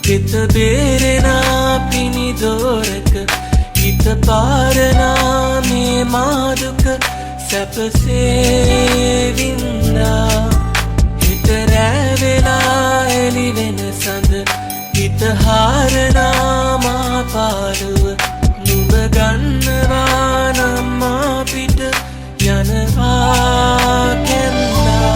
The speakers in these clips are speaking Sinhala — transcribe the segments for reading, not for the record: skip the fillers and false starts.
හිත බේරෙනා පිනිදෝරක හිත පාරනා මේ මාදුක සැපසේ වින්දා හිත රැවෙලා එලි වෙන සඳ හිත හාරනා මා පාළුව නුඹ ගන්නවා නම් අපිට යනවා කැන්නා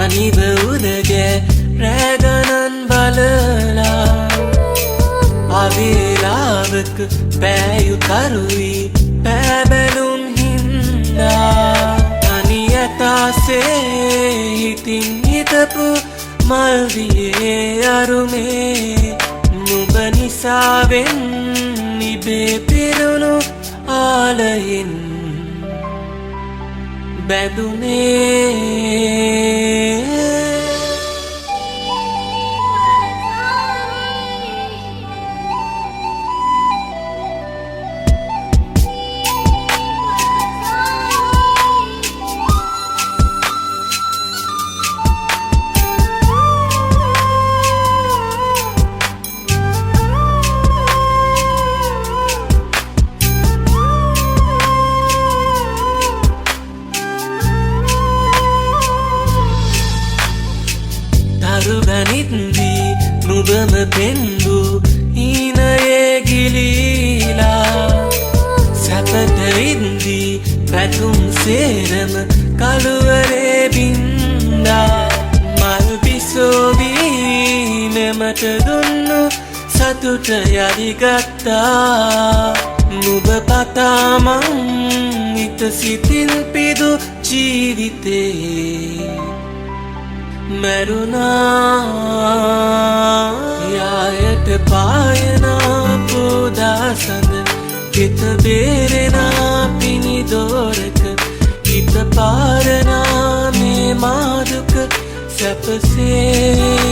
තනිව උදගේ රැගනන් බලලා අවිලාවක පෑයුකරුයි පැබැලුම් හින්දා තනි ඇතාසේ හිතින් හිතපු මල්වියේ අරුමේ නුඹ නිසාවෙන් නිබේ පිරුණු ආලයෙන් බැඳුනේ ගනිත්දී නුඹම පෙන්වු හීනයේ ගිලීලා සැපට ඉද්දී පැතුම් සේරම කළුවරේ බින්දා මල් පිසෝවී මෙමට දුන්නු සතුට යදිගත්තා නුඹ පතාමං හිත සිතින් පිදු ජීවිතේ මැරුණා යායට පායනා පෝදාසඳ හිත බේරෙනා පිනිදෝරක හිත පාරනා මේ මාදුක සැපසේ